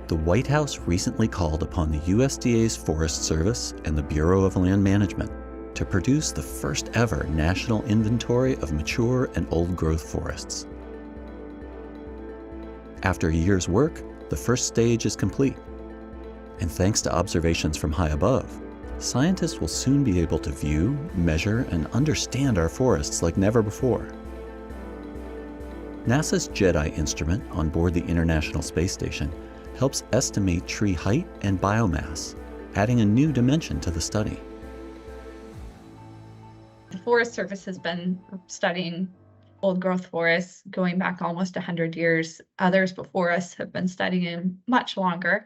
The White House recently called upon the USDA's Forest Service and the Bureau of Land Management to produce the first ever national inventory of mature and old-growth forests. After a year's work, the first stage is complete. And thanks to observations from high above, scientists will soon be able to view, measure, and understand our forests like never before. NASA's JEDI instrument on board the International Space Station helps estimate tree height and biomass, adding a new dimension to the study. The Forest Service has been studying old-growth forests going back almost 100 years. Others before us have been studying much longer.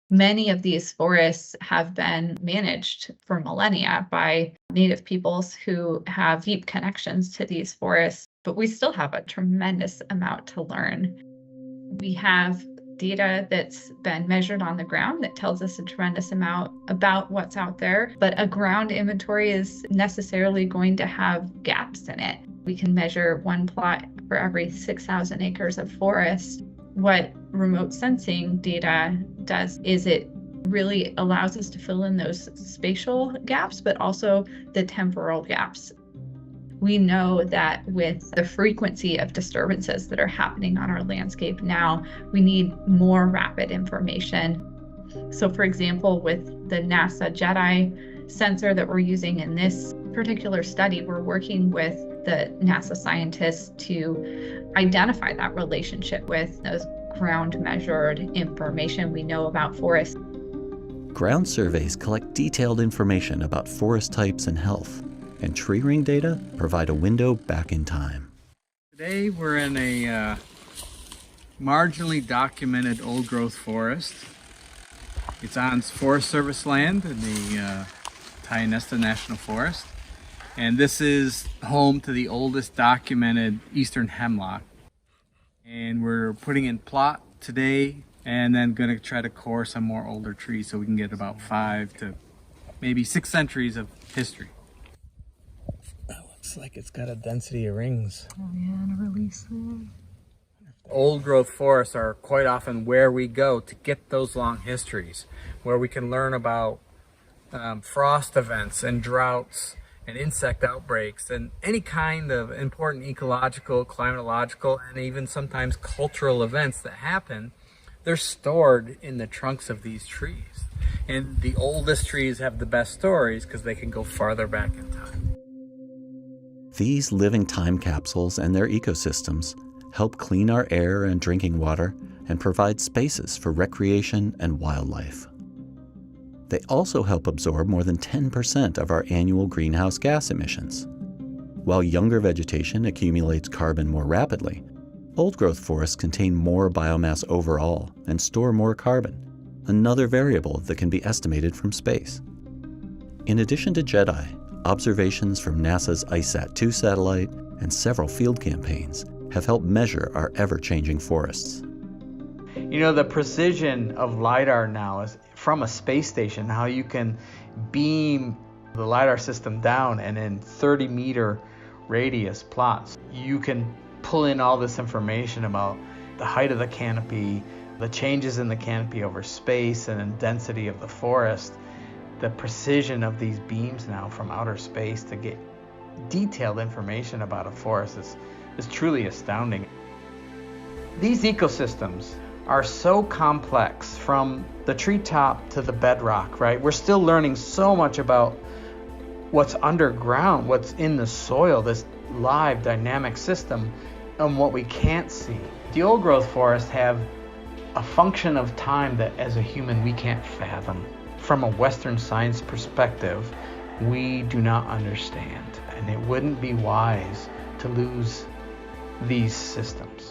Many of these forests have been managed for millennia by Native peoples who have deep connections to these forests, but we still have a tremendous amount to learn. We have data that's been measured on the ground that tells us a tremendous amount about what's out there, but a ground inventory is necessarily going to have gaps in it. We can measure one plot for every 6,000 acres of forest. What remote sensing data does is it really allows us to fill in those spatial gaps, but also the temporal gaps. We know that with the frequency of disturbances that are happening on our landscape now, we need more rapid information. So for example, with the NASA JEDI sensor that we're using in this particular study, we're working with the NASA scientists to identify that relationship with those ground measured information we know about forests. Ground surveys collect detailed information about forest types and health, and tree ring data provide a window back in time. Today we're in a marginally documented old-growth forest. It's on Forest Service land in the Tionesta National Forest. And this is home to the oldest documented eastern hemlock. And we're putting in plot today and then going to try to core some more older trees so we can get about 5 to maybe 6 centuries of history. Looks like it's got a density of rings. Oh yeah, and a release there. Old growth forests are quite often where we go to get those long histories, where we can learn about frost events and droughts and insect outbreaks and any kind of important ecological, climatological, and even sometimes cultural events that happen. They're stored in the trunks of these trees. And the oldest trees have the best stories because they can go farther back in time. These living time capsules and their ecosystems help clean our air and drinking water and provide spaces for recreation and wildlife. They also help absorb more than 10% of our annual greenhouse gas emissions. While younger vegetation accumulates carbon more rapidly, old-growth forests contain more biomass overall and store more carbon, another variable that can be estimated from space. In addition to JEDI, observations from NASA's ICESat-2 satellite and several field campaigns have helped measure our ever-changing forests. You know, the precision of LiDAR now is from a space station, how you can beam the LiDAR system down and in 30-meter radius plots, you can pull in all this information about the height of the canopy, the changes in the canopy over space and in density of the forest. The precision of these beams now from outer space to get detailed information about a forest is truly astounding. These ecosystems are so complex from the treetop to the bedrock, right? We're still learning so much about what's underground, what's in the soil, this live dynamic system, and what we can't see. The old growth forests have a function of time that as a human we can't fathom. From a Western science perspective, we do not understand, and it wouldn't be wise to lose these systems.